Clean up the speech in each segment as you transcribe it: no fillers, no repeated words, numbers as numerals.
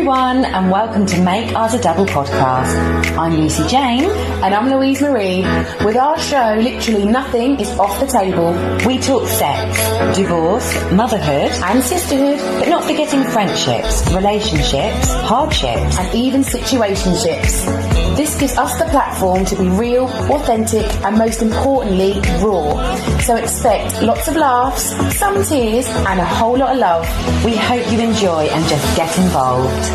everyone, and welcome to Make Ours a Double podcast. I'm Lucy Jane. And I'm Louise Marie. With our show, literally nothing is off the table. We talk sex, divorce, motherhood, And sisterhood. but not forgetting friendships, relationships, hardships, And even situationships. This gives us the platform to be real, authentic, and most importantly, raw. So expect lots of laughs, some tears, and a whole lot of love. We hope you enjoy and just get involved.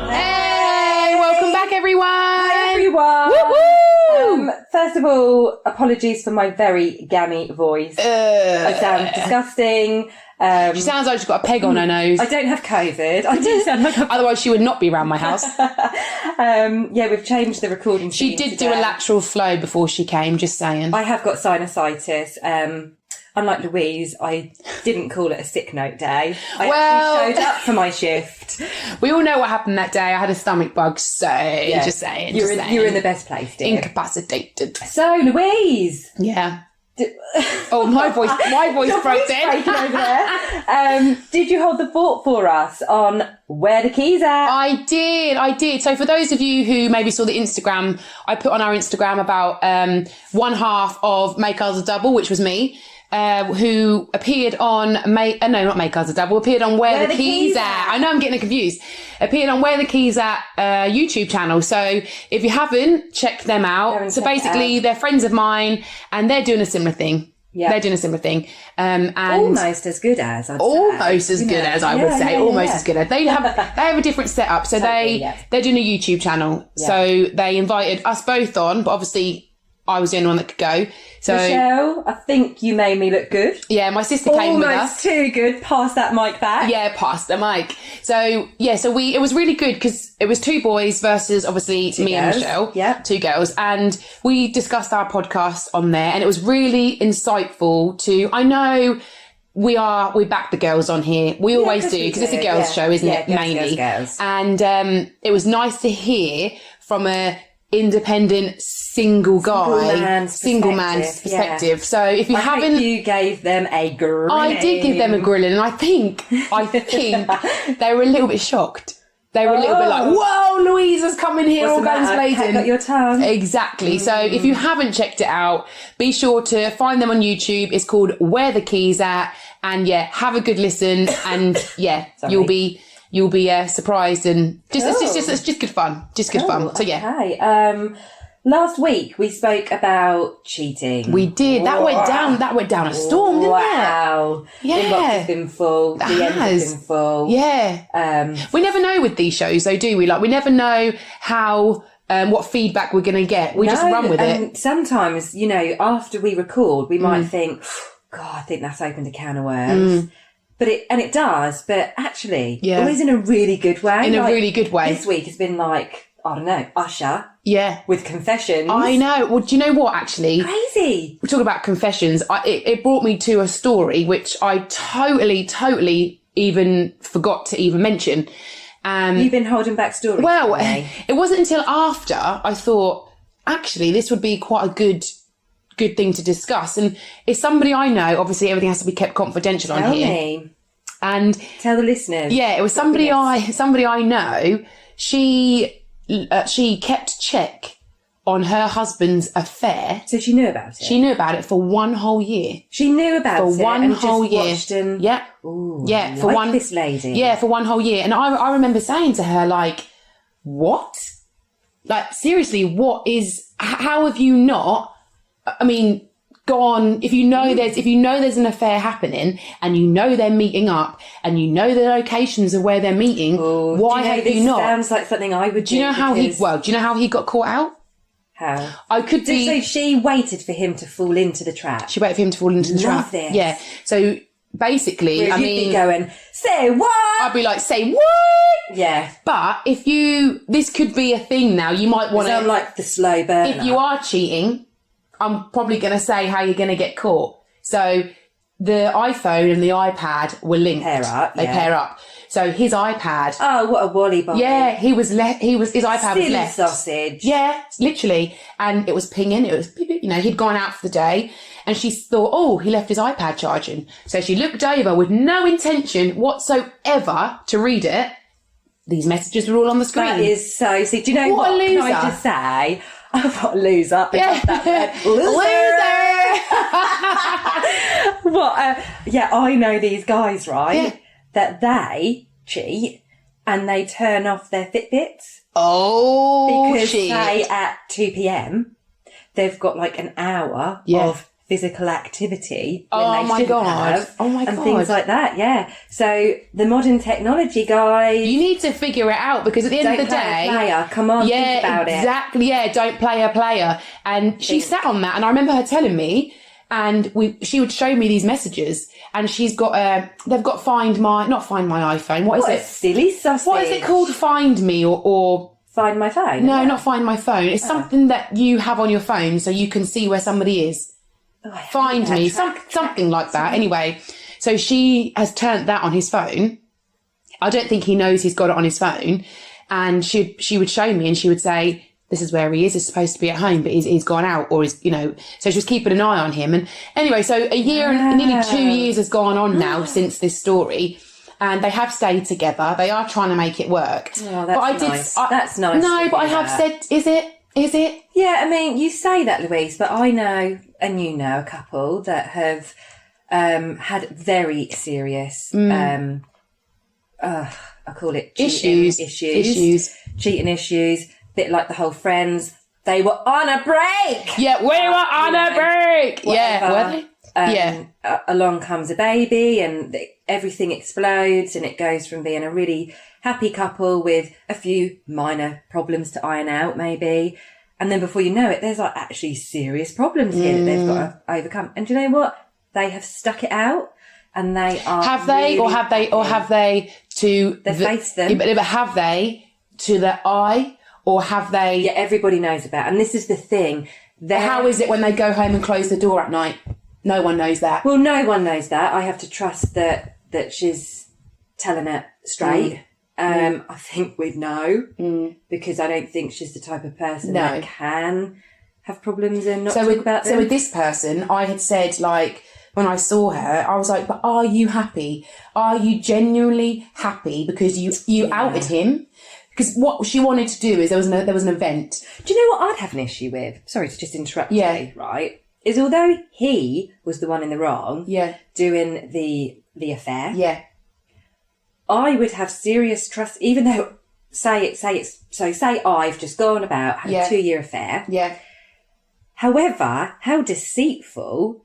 Hey, welcome back, everyone. Hi, everyone. Woo-hoo! First of all, apologies for my very gammy voice. I sound disgusting. She sounds like she's got a peg on her nose. I don't have COVID. I do sound like Otherwise, she would not be around my house. we've changed the recording. She scene did do today. a lateral flow before she came, just saying. I have got sinusitis. Unlike Louise, I didn't call it a sick note day. I actually showed up for my shift. We all know what happened that day. I had a stomach bug, so just saying. You're in the best place, dear. Incapacitated. So, Louise. Yeah. Oh, my voice broke then. Breaking over there. Did you hold the fort for us on where the keys are? I did. So for those of you who maybe saw the Instagram, I put on our Instagram about one half of Make Ours a Double, which was me, who appeared on not Make Ours a Double, appeared on Where the Keys At. I know I'm getting confused. Appeared on Where the Keys At YouTube channel. So if you haven't, check them out. So basically they're friends of mine and they're doing a similar thing. Yeah. They're doing a similar thing. And almost as good as, I'd almost say. as good as I would say. Almost as good as. They have a different setup. So they're doing a YouTube channel. Yeah. So they invited us both on, but obviously I was the only one that could go. So Michelle, I think you made me look good. Yeah, my sister came with us. Almost too good. Pass that mic back. Yeah, pass the mic. So it was really good because it was two boys versus obviously me and Michelle. Yeah. Two girls. And we discussed our podcast on there and it was really insightful I know we back the girls on here. We always do because it's a girls show, isn't it? Mainly. Girls. And it was nice to hear from a independent single man's perspective. So if you haven't, think you gave them a grilling. I did give them a grilling, and I think they were a little bit shocked. They were a little bit like, "Whoa, Louisa's coming here, all guns blazing." Got your tongue. Exactly. So if you haven't checked it out, be sure to find them on YouTube. It's called Where the Keys At, and have a good listen, and you'll be surprised and it's just good fun. Just good fun. So Okay. Last week we spoke about cheating. We did. That went down a storm, didn't it? Wow. Yeah. Inbox has been full. DMs has been full. Yeah. We never know with these shows though, do we? Like we never know how what feedback we're gonna get. We just run with it. Sometimes, after we record, we might think, God, I think that's opened a can of worms. But it does, but actually, always in a really good way. In a really good way. This week has been like, I don't know, Usher. Yeah. With confessions. I know. Well, do you know what, actually? Crazy. We talk about confessions. It brought me to a story which I totally even forgot to even mention. You've been holding back stories. Well, it wasn't until after I thought, actually, this would be quite a good thing to discuss. And it's somebody I know. Obviously, everything has to be kept confidential on here. Tell me. And tell the listeners. Yeah, it was somebody I know. She kept check on her husband's affair. So she knew about it? She knew about it for one whole year. She knew about it? For one whole year. Watched and... Yeah. Ooh, yeah. For one... this lady. Yeah, for one whole year. And I remember saying to her, like, what? Like, seriously, how have you not... I mean, go on. If you know there's an affair happening, and you know they're meeting up, and you know the locations of where they're meeting, why have you not? Sounds like something I would do. Do you know how he got caught out? How? So she waited for him to fall into the trap. She waited for him to fall into the trap. This. Yeah. So basically, you'd be going, say what? I'd be like, say what? Yeah. But this could be a thing now. You might want to. Sound like the slow burn. If you are cheating, I'm probably going to say how you're going to get caught. So the iPhone and the iPad were linked. They pair up. So his iPad. Oh, what a wally bobby. Yeah, his iPad was left. Sausage. Yeah, literally. And it was pinging. It was, he'd gone out for the day and she thought, he left his iPad charging. So she looked over with no intention whatsoever to read it. these messages were all on the screen. That is so sick. Do you know What what? a loser. Can I just say? What a loser. Yeah. Loser. What? Yeah, I know these guys, right? Yeah. That they cheat and they turn off their Fitbits. Oh, Because shit. say at 2 p.m, they've got like an hour of physical activity when Oh they my shouldn't God. have, Oh my and God. things like that. Yeah. So the modern technology guys, You need to figure it out, because at the end of the play day, a player. Come on, yeah, think about exactly. Yeah, don't play a player. And she sat on that, and I remember her telling me, and she would show me these messages, and she's got they've got not Find My iPhone. What is What a it? silly sausage. What is it called? Find Me or Find My Phone? no, isn't it? not Find My Phone. It's something that you have on your phone so you can see where somebody is. Oh, I hate Find that. Me, something like that. Anyway, so she has turned that on his phone. I don't think he knows he's got it on his phone. And she would show me, and she would say, this is where he is. He's supposed to be at home, but he's gone out, or he's, so she was keeping an eye on him. And anyway, so a year and nearly 2 years has gone on now since this story. And they have stayed together. They are trying to make it work. Oh, that's nice. That's nice No, to but I hear have that. said, is it? Yeah, I mean, you say that, Louise, but I know, and you know, a couple that have had very serious, I call it cheating issues. Cheating issues, bit like the whole Friends. They were on a break! Yeah, we were on a break! Yeah, were they? Along comes a baby and everything explodes, and it goes from being a really happy couple with a few minor problems to iron out, maybe. And then before you know it, there's like actually serious problems here that they've got to overcome. And do you know what? They have stuck it out, and they are. Have they, really or have they, or have they to They've faced them. But have they to their eye, or have they? Yeah, everybody knows about. And this is the thing. How is it when they go home and close the door at night? No one knows that. Well, no one knows that. I have to trust that she's telling it straight. I think we'd know because I don't think she's the type of person that can have problems and not talk about them. So with this person, I had said, like, when I saw her, I was like, but are you happy? Are you genuinely happy because you outed him? Because what she wanted to do is there was an event. Do you know what I'd have an issue with? Sorry to just interrupt you, right? Is although he was the one in the wrong, doing the affair, I would have serious trust, even though say I've just gone about, had a 2-year affair. Yeah. However, how deceitful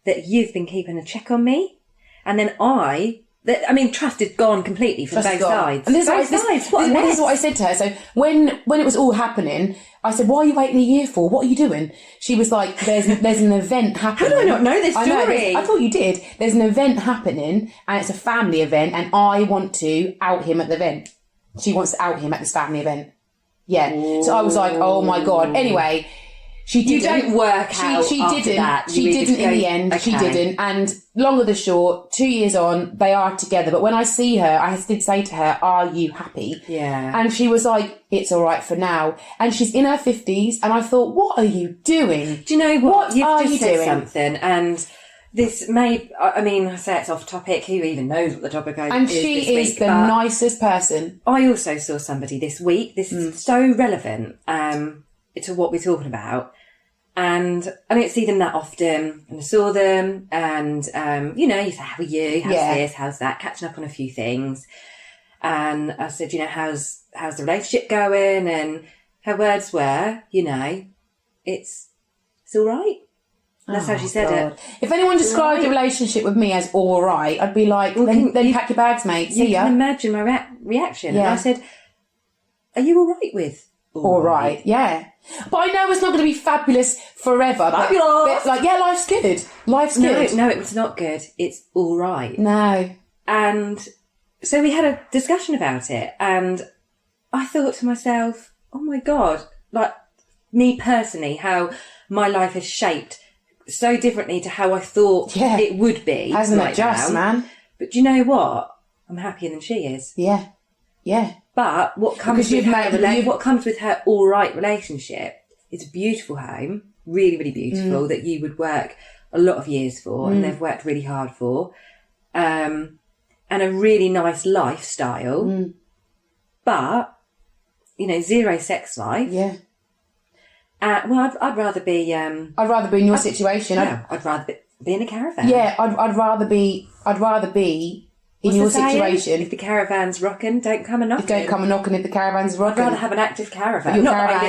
that you've been keeping a check on me, and then trust is gone completely from both sides. And this Both sides. is what I said to her. So when it was all happening, I said, "Why are you waiting a year for? What are you doing?" She was like, "There's an event happening." How do I not know this story? I thought you did. There's an event happening, and it's a family event, and I want to out him at the event. She wants to out him at this family event. Yeah. Ooh. So I was like, "Oh my God." Anyway. She didn't. You don't work out She after didn't. that. She didn't in the end. Okay. She didn't. And longer the short, 2 years on, they are together. But when I see her, I did say to her, "Are you happy?" Yeah. And she was like, "It's all right for now." And she's in her 50s. And I thought, what are you doing? Do you know what? You've are just you said doing? something. And this may, I say it's off topic. Who even knows what the topic is? And she is the nicest person. I also saw somebody this week. This is so relevant to what we're talking about. And I don't see them that often, and I saw them, and you say, "How are you? How's this? How's that?" Catching up on a few things, and I said, "How's the relationship going?" And her words were, "It's all right." That's how she said it. If anyone described a relationship with me as all right, I'd be like, then pack your bags, mate. See ya. You can imagine my reaction. Yeah. And I said, "Are you all right with all right?" Yeah. But I know it's not going to be fabulous forever. But life's good. Life's good. No, it's not good. It's all right. No. And so we had a discussion about it, and I thought to myself, oh my God, like me personally, how my life has shaped so differently to how I thought it would be. Hasn't it just, man? But do you know what? I'm happier than she is. Yeah. Yeah. But what comes with her all right relationship is a beautiful home, really, really beautiful, that you would work a lot of years for, and they've worked really hard for, and a really nice lifestyle. but, you know, zero sex life. Yeah. Well, I'd rather be... I'd rather be in your situation. I'd rather be in a caravan. Yeah, I'd rather be in your situation. If the caravan's rocking, don't come and knock. Don't come and knocking if the caravan's rocking. I'd rather have an active caravan.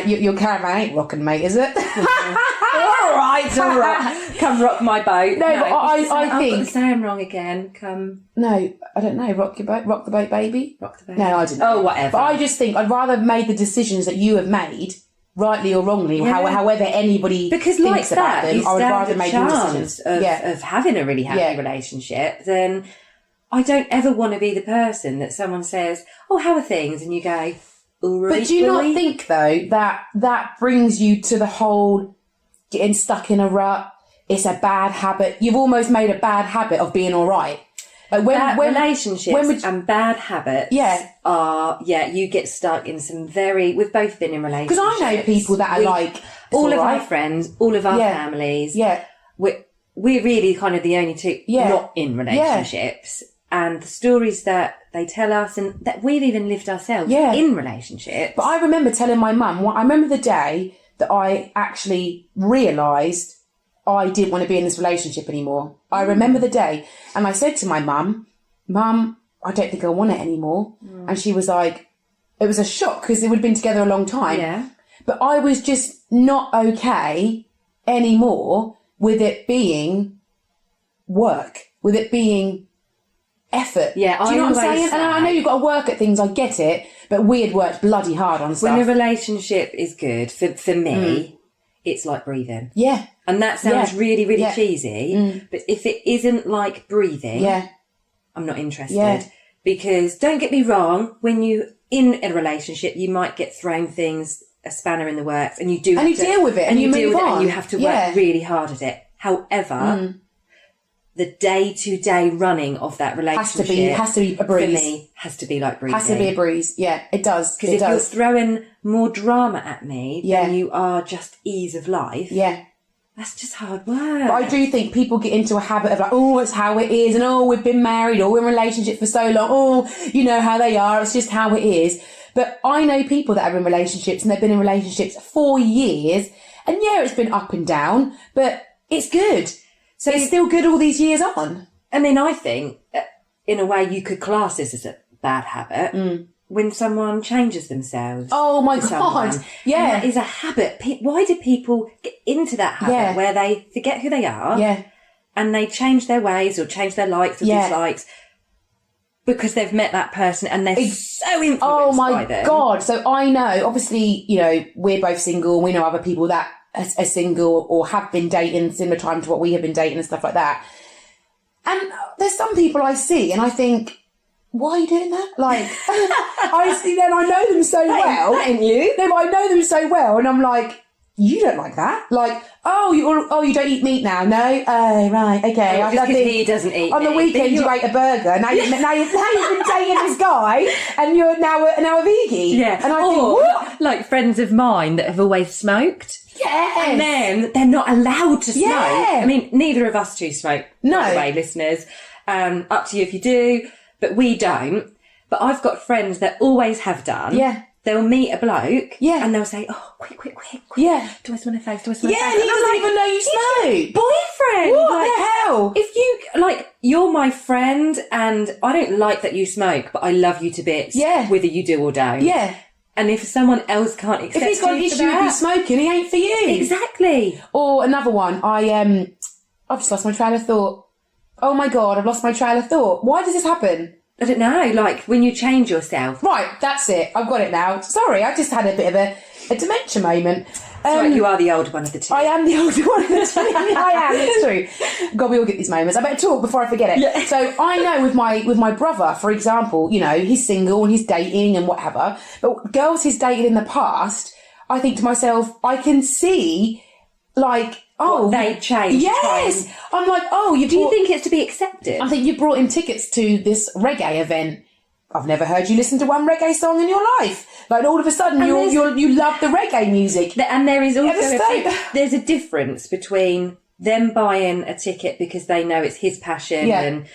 Your caravan ain't rocking, mate, is it? all right. Come rock my boat. No, but I think... I've got to say I'm wrong again. Come... No, I don't know. Rock your boat. Rock the boat, baby. Rock the boat. No, I didn't know. Oh, whatever. But I just think I'd rather have made the decisions that you have made, rightly or wrongly, however anybody because thinks like about that, them. I would rather have made your decisions of having a really happy relationship than... I don't ever want to be the person that someone says, "Oh, how are things?" and you go, "All right." But do you not think though that brings you to the whole getting stuck in a rut? It's a bad habit. You've almost made a bad habit of being all right. Like when relationships and bad habits are you get stuck in some very... We've both been in relationships. Because I know people that are like all of our friends, all of our families. Yeah, we're really kind of the only two not in relationships. And the stories that they tell us and that we've even lived ourselves in relationships. But I remember telling my mum, I remember the day that I actually realised I didn't want to be in this relationship anymore. I remember the day. And I said to my mum, I don't think I want it anymore. And she was like, it was a shock because they would have been together a long time. Yeah. But I was just not okay anymore with it being work, with it being... effort. Yeah, do you know what I'm saying? And I know you've got to work at things, I get it, but we had worked bloody hard on stuff. When a relationship is good, for me, it's like breathing. Yeah. And that sounds really, really cheesy, but if it isn't like breathing, I'm not interested. Yeah. Because don't get me wrong, when you in a relationship, you might get thrown things, a spanner in the works, and you do have to deal with it, and you move on. And you have to work really hard at it. However, the day-to-day running of that relationship has to be a breeze. For me, has to be like breathing. Has to be a breeze. Yeah, it does. Because if you're throwing more drama at me than you are just ease of life, that's just hard work. But I do think people get into a habit of like, oh, it's how it is, and oh, we've been married, or we're in a relationship for so long, oh, you know how they are, it's just how it is. But I know people that are in relationships and they've been in relationships for years, and it's been up and down, but it's good. So it's still good all these years on. I mean, I think, in a way, you could class this as a bad habit when someone changes themselves. Oh, my God. Yeah. And that is a habit. Why do people get into that habit where they forget who they are and they change their ways or change their likes or dislikes because they've met that person and they're so influenced by them? Oh, my God. So I know, obviously, we're both single. We know other people that are single or have been dating similar time to what we have been dating and stuff like that. And there's some people I see and I think, why are you doing that? Like, I see them, I know them so well. Ain't you? No, but I know them so well and I'm like, you don't like that? Like, you don't eat meat now? No? Oh, right, okay. Just because he doesn't eat on the weekend you ate a burger. Now you've been dating this guy and you're now a vegan. Yeah. And I think, what? Like friends of mine that have always smoked. Yes. And then they're not allowed to smoke. Yeah. I mean, neither of us two smoke, by the way, listeners. Up to you if you do, but we don't. But I've got friends that always have done. Yeah. They'll meet a bloke. Yeah. And they'll say, oh, quick. Yeah. Do I smell a face? Do I smell a face? Yeah, and he doesn't even know you smoke. Boyfriend. What the hell? If you, you're my friend and I don't like that you smoke, but I love you to bits. Yeah. Whether you do or don't. Yeah. And if someone else can't accept you, if he's got an issue with you smoking, he ain't for you. Exactly. Or another one, I've just lost my trail of thought. Oh my God, I've lost my trail of thought. Why does this happen? I don't know, like when you change yourself. Right, that's it. I've got it now. Sorry, I just had a bit of a dementia moment. Right, you are the older one of the two. I am the older one of the two. I am, it's true. God, we all get these moments. I better talk before I forget it. Yeah. So I know with my brother, for example, he's single and he's dating and whatever, but girls he's dated in the past, I think to myself, I can see, they changed. Yes! I'm like, do you think it's to be accepted? I think you brought him tickets to this reggae event. I've never heard you listen to one reggae song in your life. Like all of a sudden you love the reggae music. And there is also there's a difference between them buying a ticket because they know it's his passion and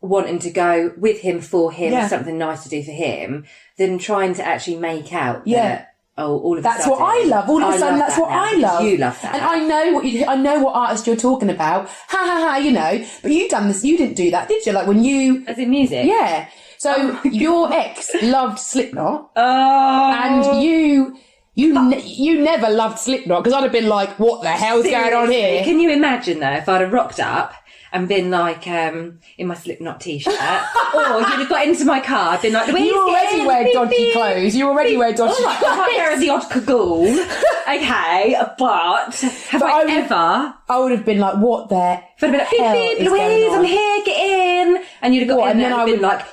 wanting to go with him for him, something nice to do for him, than trying to actually make out that, all of that's a sudden. That's what I love. All of a sudden, that's what I love. You love that. And I know what artist you're talking about. You know. But you've done this. You didn't do that, did you? Like when you... As in music? Yeah. So your ex loved Slipknot. Oh. And you never loved Slipknot, because I'd have been like, what the hell's going on here? Can you imagine, though, if I'd have rocked up and been like in my Slipknot t-shirt, or you'd have got into my car, I'd been like, you already wear dodgy clothes. You already wear dodgy clothes. I wear as the odd cagoule. Okay, but have I ever... I would have been like, what the hell I'd have been like, beep, beep, Louise, I'm here, get in. And you'd have got in there and been like...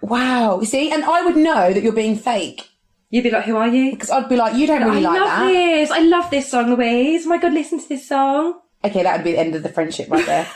Wow. See, and I would know that you're being fake. You'd be like, who are you? Because I'd be like, you don't really like that. I love this song, Louise. Oh my God, listen to this song. Okay, that would be the end of the friendship right there.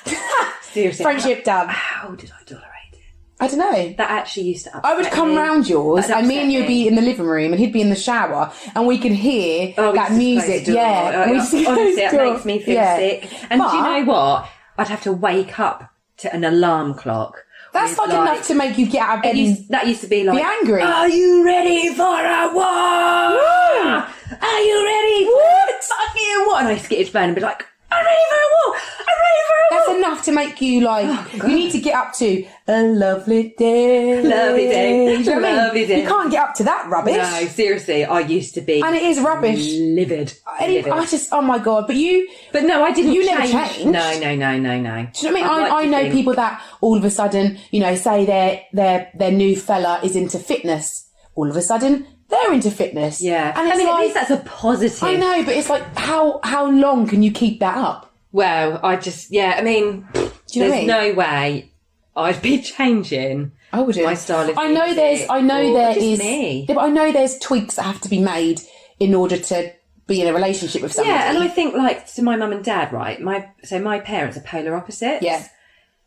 Seriously. Friendship done. How did I tolerate it? I don't know. That actually used to upset I would come round yours and me and you'd be in the living room and he'd be in the shower and we could hear that music. Yeah. Honestly, it makes me feel sick. And do you know what? I'd have to wake up to an alarm clock. That's like enough to make you get out of bed. That used to be like, be angry. Are you ready for a war? Are you ready for a fucking war? And I used to get his phone and be like, I'm ready for a war. I'm ready for a war. That's enough to make you like, you need to get up to a lovely day. Lovely day. You know what I mean? Lovely day. You can't get up to that rubbish. No, seriously, I used to be. And it is rubbish. Livid. I just, oh my God. But no, I didn't. You never changed. No. Do you know what I mean? I know people that all of a sudden, you know, say their new fella is into fitness. All of a sudden, they're into fitness. Yeah. And it's at least that's a positive. I know, but it's like, how long can you keep that up? Well, there's no way I'd be changing my style of I know music. there is me. Yeah, but I know there's tweaks that have to be made in order to be in a relationship with somebody. Yeah, and I think to my mum and dad, right? My parents are polar opposites. Yeah.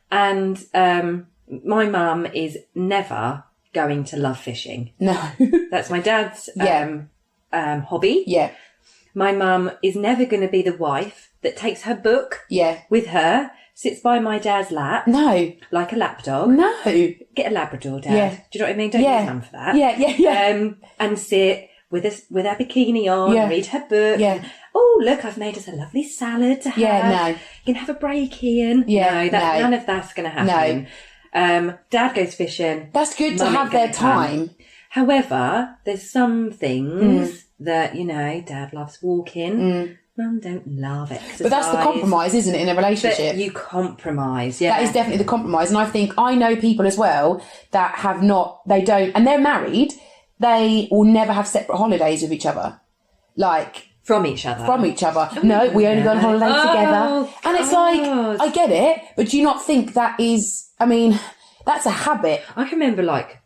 And my mum is never going to love fishing. No. That's my dad's hobby. Yeah. My mum is never going to be the wife that takes her book with her, sits by my dad's lap. No. Like a lapdog. No. Get a Labrador, Dad. Yeah. Do you know what I mean? Don't use mum for that. Yeah. And sit with her bikini on, read her book. Yeah. Oh, look, I've made us a lovely salad to have. Yeah, no. You can have a break, Ian. Yeah, no. None of that's going to happen. No. Dad goes fishing. That's good to have their time. However, there's some things that, you know, Dad loves walking. Mum don't love it. But that's the compromise, isn't it, in a relationship? But you compromise, yeah. That is definitely the compromise. And I think I know people as well that and they're married, they will never have separate holidays with each other. Like... From each other. No, we only go on holiday together. And it's like, I get it, but do you not think that is... I mean, that's a habit. I can remember,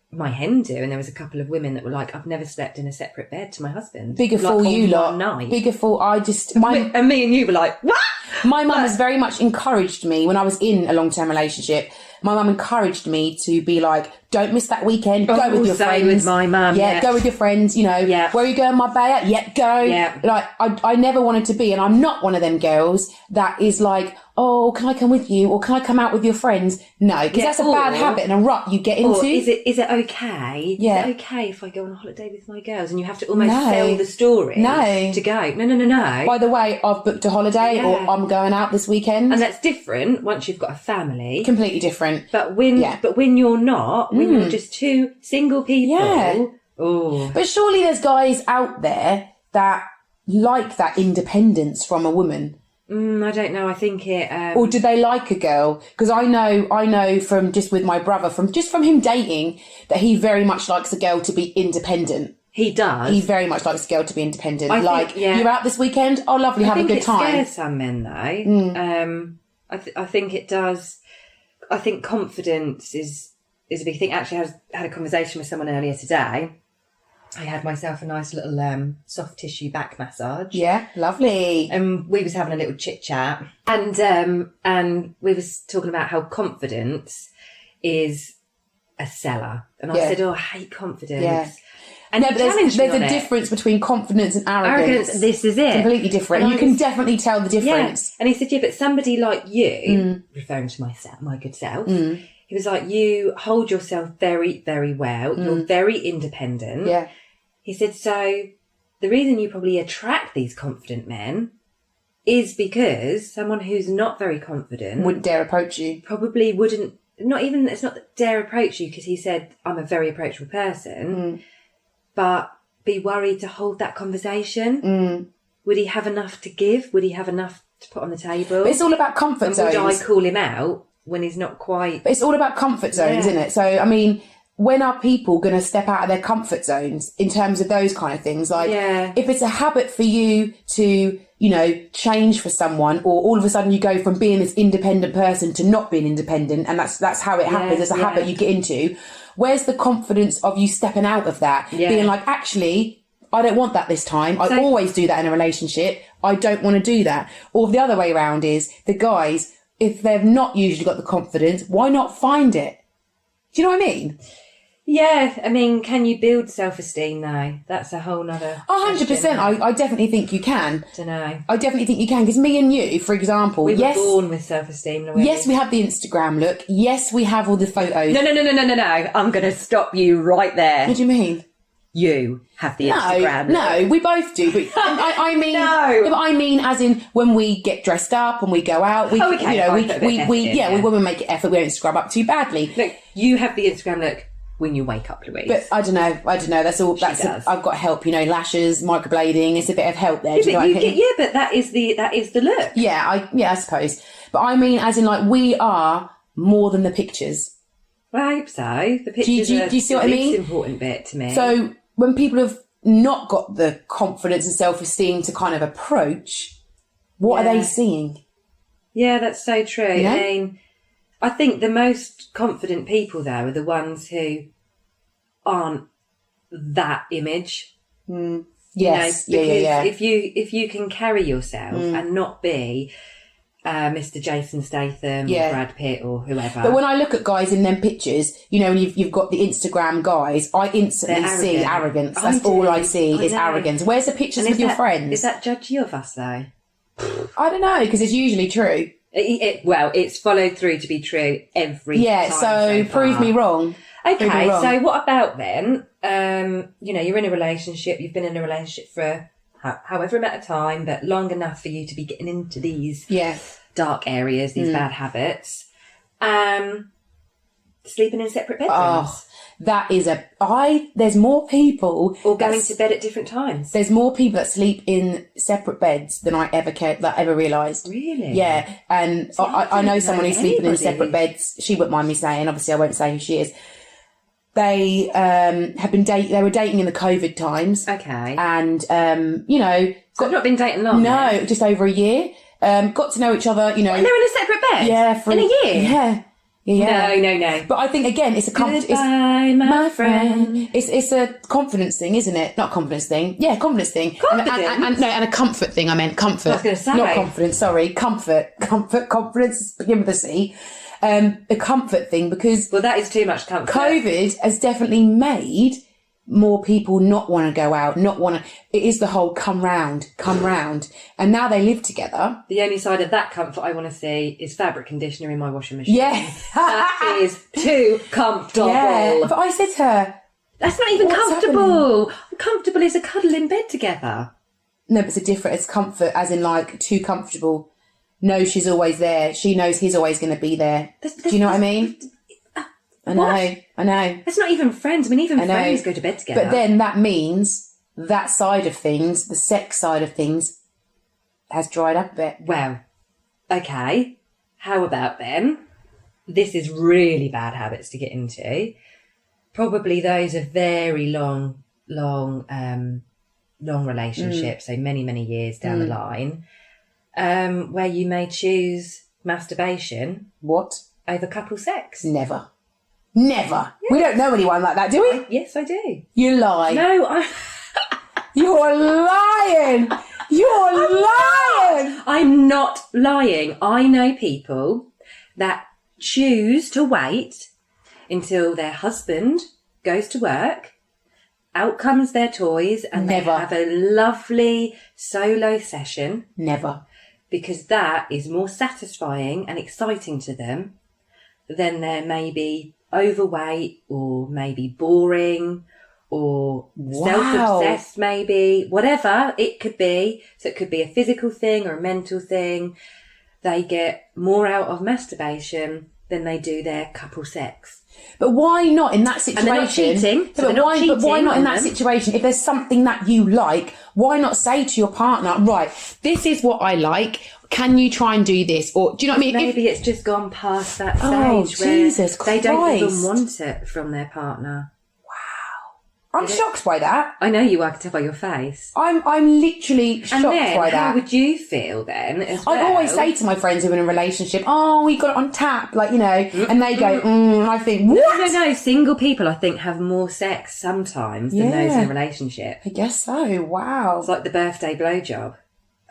my hen do, and there was a couple of women that were like, I've never slept in a separate bed to my husband. Bigger fool you lot. Bigger fool. And me and you were like, what? My mum has very much encouraged me when I was in a long-term relationship. My mum encouraged me to be like, don't miss that weekend. Go with your friends. With my mum. Yeah, go with your friends. You know, where are you going, Marbella? Yeah, go. Yeah. Like, I never wanted to be, and I'm not one of them girls that is like, oh, can I come with you, or can I come out with your friends? No, because that's a bad habit and a rut you get into. Is it okay? Yeah. Is it okay if I go on a holiday with my girls and you have to almost sell the story to go? No. By the way, I've booked a holiday, or I'm going out this weekend, and that's different once you've got a family. Completely different. But when you're not, when you're just two single people, But surely there's guys out there that like that independence from a woman. I don't know. I think it... Or do they like a girl? Because I know from just with my brother, from him dating, that he very much likes a girl to be independent. He does. He very much likes a girl to be independent. You're out this weekend? Oh, lovely, have a good time. I think it scares some men, though. I think it does. I think confidence is a big thing. Actually, I had a conversation with someone earlier today. I had myself a nice little soft tissue back massage. Yeah, lovely. And we was having a little chit chat, and we was talking about how confidence is a seller. And I said, "Oh, I hate confidence." Yeah. And no, he but there's challenged me a on it. difference between confidence and arrogance. This is it. Completely different. And You I can was- definitely tell the difference. Yeah. And he said, yeah, but somebody like you, referring to myself, my good self, he was like, you hold yourself very, very well. You're very independent. Yeah. He said, so the reason you probably attract these confident men is because someone who's not very confident Wouldn't dare approach you. probably wouldn't, it's not that dare approach you, because he said, I'm a very approachable person, but be worried to hold that conversation. Would he have enough to give? Would he have enough to put on the table? But it's all about comfort and zones. would I call him out when he's not quite... But it's all about comfort zones, isn't it? So, I mean, when are people going to step out of their comfort zones in terms of those kind of things? Like, if it's a habit for you to, you know, change for someone, or all of a sudden you go from being this independent person to not being independent, and that's how it happens. It's a habit you get into. Where's the confidence of you stepping out of that? Being like, actually, I don't want that this time. I always do that in a relationship. I don't want to do that. Or the other way around is the guys, if they've not usually got the confidence, why not find it? Do you know what I mean? Yeah, I mean, can you build self-esteem though? That's a whole nother... 100%. I definitely think you can. Don't know. I definitely think you can, because me and you, for example, We were born with self-esteem. yes, we have the Instagram look. Yes, we have all the photos. No. I'm going to stop you right there. What do you mean? You have the Instagram. No, we both do. But I mean, No. But I mean, as in when we get dressed up and we go out, we, Oh, okay, you know, fine, put a bit of effort in, we women make effort. We don't scrub up too badly. Look, you have the Instagram look when you wake up, Louise. But I don't know. That's all. I've got help. You know, lashes, microblading. It's a bit of help there. Do you know what I mean? But that is the look. Yeah, I suppose. But I mean, as in, like, we are more than the pictures. Well, I hope so. The pictures do you see what I mean? It's an important bit to me. So when people have not got the confidence and self-esteem to kind of approach, what are they seeing? Yeah, that's so true. Yeah. I mean, I think the most confident people, though, are the ones who aren't that image. Yes, You know, yeah. If you can carry yourself and not be Mr. Jason Statham or Brad Pitt or whoever. But when I look at guys in them pictures, you know, when you've got the Instagram guys, I instantly see arrogance. That's all I see is arrogance. Where's the pictures with your friends? Is that judgy of us, though? I don't know, because it's usually true. Well, it's followed through to be true every time. Yeah, so prove me wrong. Okay, so what about then? You know, you're in a relationship, you've been in a relationship for however amount of time, but long enough for you to be getting into these dark areas, these bad habits. Sleeping in separate bedrooms. Oh, that is there's more people... Or going to bed at different times. There's more people that sleep in separate beds than I ever realised. Really? Yeah, and See, I know someone who's sleeping in anybody. separate beds. She wouldn't mind me saying. Obviously, I won't say who she is. They have been They were dating in the COVID times. Okay. And you know, I've not been dating long. No, then. just over a year. Got to know each other. You know, And they're in a separate bed. yeah, in a year. Yeah. No. But I think again, it's a Goodbye, my friend. It's a confidence thing, isn't it? Not a confidence thing. Yeah, confidence thing. Confidence? And a comfort thing. I meant comfort. I was going to say. Not confidence. Sorry, comfort. Confidence begin with a C. A comfort thing, because Well, that is too much comfort. COVID has definitely made more people not want to go out, it is the whole come round. And now they live together. The only side of that comfort I want to see is fabric conditioner in my washing machine. Yeah. That is too comfortable. Yeah. But I said to her, That's not even What's comfortable. Comfortable is a cuddle in bed together. no, but it's comfort as in like too comfortable. No, she's always there. She knows he's always going to be there. Do you know what I mean? I know. It's not even friends. I mean, even I know. friends go to bed together. But then that means that side of things, the sex side of things, has dried up a bit. Well, okay. How about then? This is really bad habits to get into. Probably those are very long relationships, so many years down the line, where you may choose masturbation What? over couple sex. Never. We don't know anyone like that, do we? Yes, I do. You lie. No, You're lying. I'm not lying. I know people that choose to wait until their husband goes to work out comes their toys and Never. they have a lovely solo session. Never. Because that is more satisfying and exciting to them than they're maybe overweight or maybe boring or self-obsessed, maybe, whatever it could be. So it could be a physical thing or a mental thing. They get more out of masturbation than they do their couple sex. But why not in that situation? And they're not cheating. So but why not in that situation? If there's something that you like, why not say to your partner, right, this is what I like. Can you try and do this? Or do you know what I mean? Maybe it's just gone past that stage where Jesus they don't even Christ. want it from their partner. I'm shocked by that. I know you are, I can tell by your face. I'm literally shocked And then, by that. how would you feel then as well? I always say to my friends who are in a relationship, oh, we got it on tap, like, you know, and they go, and I think, what? No. Single people, I think, have more sex sometimes than those in a relationship. I guess so. Wow. It's like the birthday blowjob.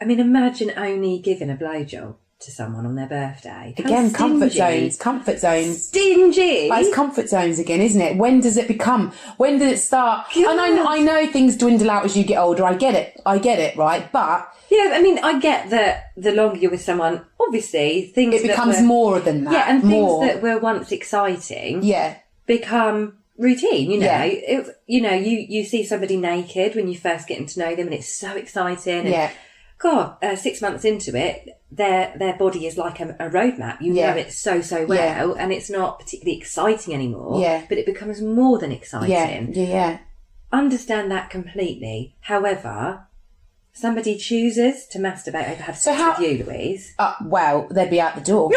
I mean, imagine only giving a blowjob to someone on their birthday. How Again, comfort stingy. zones. Stingy. It's comfort zones again, isn't it? When does it become? When does it start? God. And I know things dwindle out as you get older. I get it, right? But Yeah, I mean, I get that the longer you're with someone, obviously, things it becomes that were, more than that. Yeah, and more. things that were once exciting Yeah. become routine, you know. Yeah. You see somebody naked when you first getting to know them and it's so exciting. And Yeah. God, 6 months into it, their body is like a roadmap. You Yeah. know it so well, and it's not particularly exciting anymore. Yeah. But it becomes more than exciting. Yeah. Understand that completely. However, somebody chooses to masturbate over have sex with you, Louise. Well, they'd be out the door.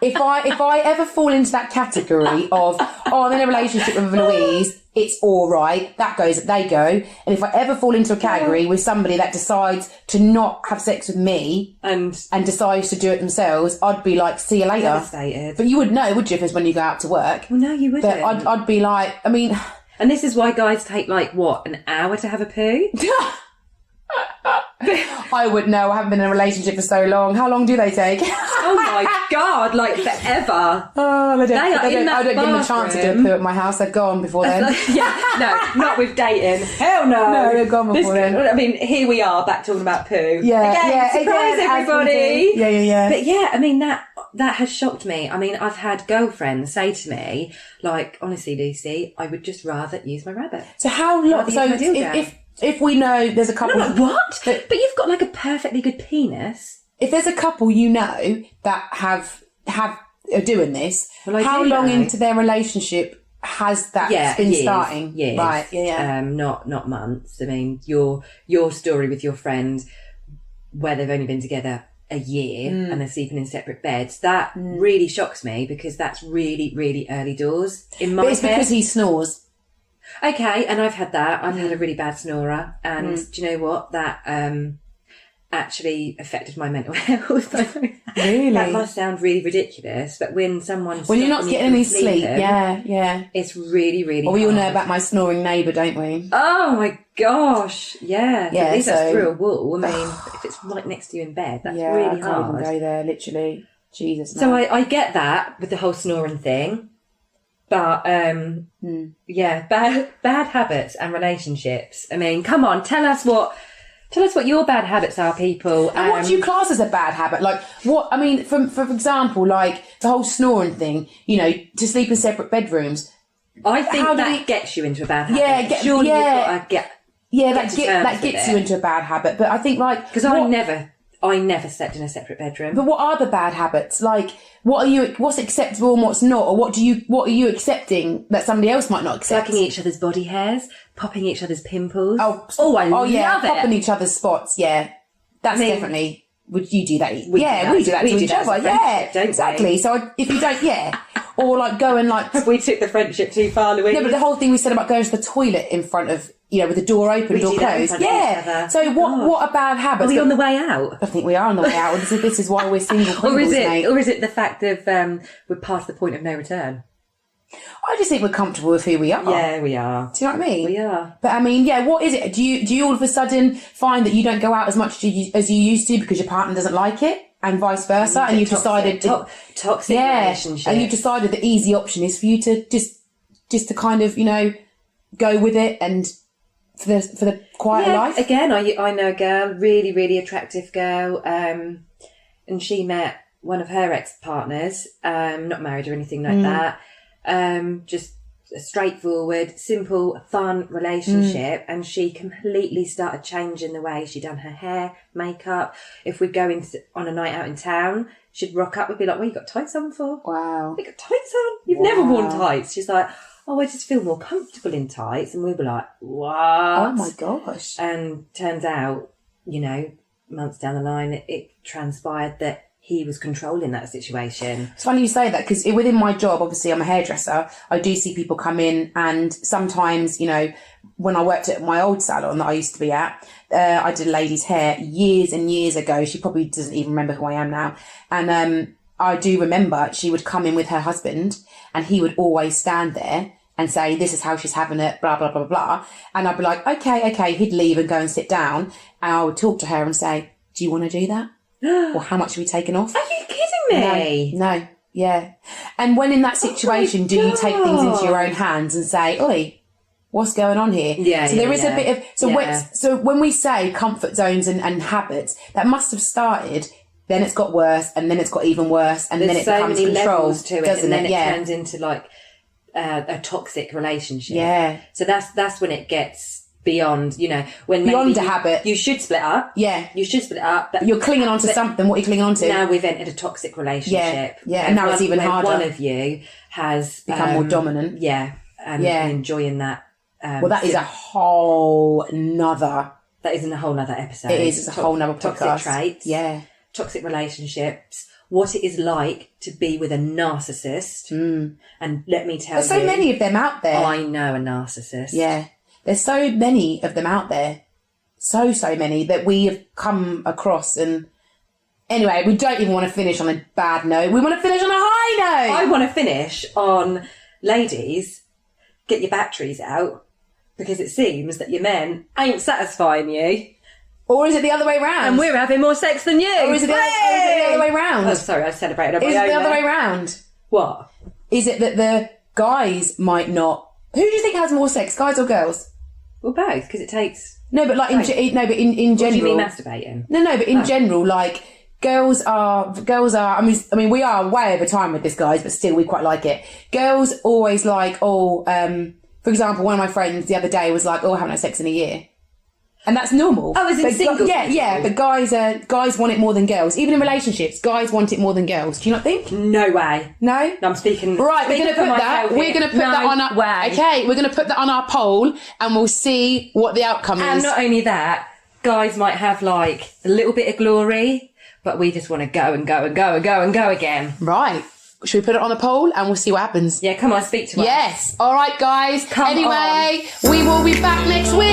If I ever fall into that category of, I'm in a relationship with Louise, it's all right, they go. And if I ever fall into a category with somebody that decides to not have sex with me And decides to do it themselves, I'd be like, see you later. devastated. But you would know, would you, if it's when you go out to work? Well, no, you wouldn't. But I'd be like, I mean... And this is why guys take, an hour to have a poo? I would know. I haven't been in a relationship for so long. How long do they take? Oh my God, forever. Oh, I don't give them a chance to do a bathroom. poo at my house. They're gone before then. Not with dating. Hell no. No, they're gone before then. I mean, here we are back talking about poo. Yeah, Surprise, again, everybody. Yeah. But yeah, I mean, that has shocked me. I mean, I've had girlfriends say to me, honestly, Lucy, I would just rather use my rabbit. So how long? Rather So use my dildo. if we know there's a couple. What? But you've got a perfectly good penis. If there's a couple you know that are doing this, Well, I how do long know. into their relationship has that been years, starting? Years. Right. Yeah. Not months. I mean, your story with your friend, where they've only been together a year and they're sleeping in separate beds, that really shocks me because that's really, really early doors in my But it's head. because he snores. Okay, and I've had that. I've had a really bad snorer, and do you know what? That actually affected my mental health. Really? That must sound really ridiculous, but when someone's When you're not getting any sleep, yeah. it's really, really. Well, we all know hard. about my snoring neighbour, don't we? Oh my gosh! Yeah, Yeah, at least that's so- through a wall. I mean, if it's right next to you in bed, that's Yeah, really I can't hard. even go there. Literally, Jesus. So man. I get that with the whole snoring thing, but yeah, bad habits and relationships. I mean, come on, tell us what your bad habits are, people. And what do you class as a bad habit? Like, what, I mean, for example, like the whole snoring thing, to sleep in separate bedrooms. I think how do that we- gets you into a bad habit. Yeah, Surely yeah. you've got to get to terms that with gets it. you into a bad habit. But I think, like... Because I never slept in a separate bedroom. But what are the bad habits? Like, what's acceptable and what's not? Or what are you accepting that somebody else might not accept? Sucking each other's body hairs, popping each other's pimples. I love it. popping each other's spots. Yeah, that's definitely. Would you do that? We do that to as each a other. friendship, Yeah, don't we? exactly. So if you don't, or like go and like. We took the friendship too far, Louise. No, but the whole thing we said about going to the toilet in front of, with the door open, We door do that in closed. front of each Yeah. other. So what are bad habits? Are we on the way out? I think we are on the way out. This is why we're single Or criminals, mate. is it the fact of we're past the point of no return? I just think we're comfortable with who we are. Yeah, we are. Do you know what I mean? We are. But I mean, what is it? Do you all of a sudden find that you don't go out as much as you used to because your partner doesn't like it, and vice versa, and you've decided toxic relationship, and you've decided the easy option is for you to just to kind of go with it and for the quieter life? Again, I know a girl, really, really attractive girl, and she met one of her ex-partners, not married or anything like that, just a straightforward, simple, fun relationship, and she completely started changing the way she done her hair, makeup. If we'd go on a night out in town, she'd rock up and be like, "What you got tights on for?" Wow. "You got tights on? You've never worn tights." She's like, "Oh, I just feel more comfortable in tights." And we'd be like, "What?" Oh my gosh. And turns out, months down the line, it transpired that he was controlling that situation. It's funny you say that, because within my job, obviously I'm a hairdresser, I do see people come in, and sometimes, when I worked at my old salon that I used to be at, I did a lady's hair years and years ago. She probably doesn't even remember who I am now. And I do remember she would come in with her husband, and he would always stand there and say, "This is how she's having it, blah, blah, blah, blah." And I'd be like, okay. He'd leave and go and sit down. And I would talk to her and say, "Do you want to do that? Or how much are we taking off?" Are you kidding me? No. Yeah. And when in that situation, do you take things into your own hands and say, "Oi, what's going on here?" Yeah. So there is a bit of, so when we say comfort zones and habits, that must have started, then it's got worse, and then it's got even worse, and then it becomes control, to it, doesn't and then it? it turns into like a toxic relationship. Yeah. So that's when it gets beyond, when Beyond maybe a habit. You should split up. Yeah. You should split up. But You're clinging on to something. What are you clinging on to? now we've entered a toxic relationship. Yeah. And now it's even where harder. one of you has Become more dominant. Yeah. And enjoying that. Well, that is a whole nother. That isn't a whole other episode. It is. It's a whole nother podcast. Toxic traits. Yeah. Toxic relationships. What it is like to be with a narcissist. And let me tell you. There's so many of them out there. I know a narcissist. Yeah. There's so many of them out there. So many that we have come across. And anyway, we don't even want to finish on a bad note. We want to finish on a high note. I want to finish on, ladies, get your batteries out, because it seems that your men ain't satisfying you. Or is it the other way round? And we're having more sex than you. Or is it the other way round? Oh, sorry, I celebrated on my Is own it the other there. way round? What? Is it that the guys might not... Who do you think has more sex, guys or girls? Well, both, because it takes... No, but like in general... What do you mean masturbating? No, but in general, like, girls are, I mean, we are way over time with this, guys, but still, we quite like it. Girls always like, for example, one of my friends the other day was like, I haven't had sex in a year. And that's normal. Oh, is it single? Yeah, but guys want it more than girls. Even in relationships, guys want it more than girls. Do you not think? No way. No? I'm speaking... Right, we're going to put that. We're going to put that on our... way. Okay, we're going to put that on our poll, and we'll see what the outcome And is. not only that, guys might have like a little bit of glory, but we just want to go and go and go and go and go again. Right. Should we put it on a poll and we'll see what happens? Yeah, come on, speak to us. Yes. All right, guys. Come anyway, we will be back next week.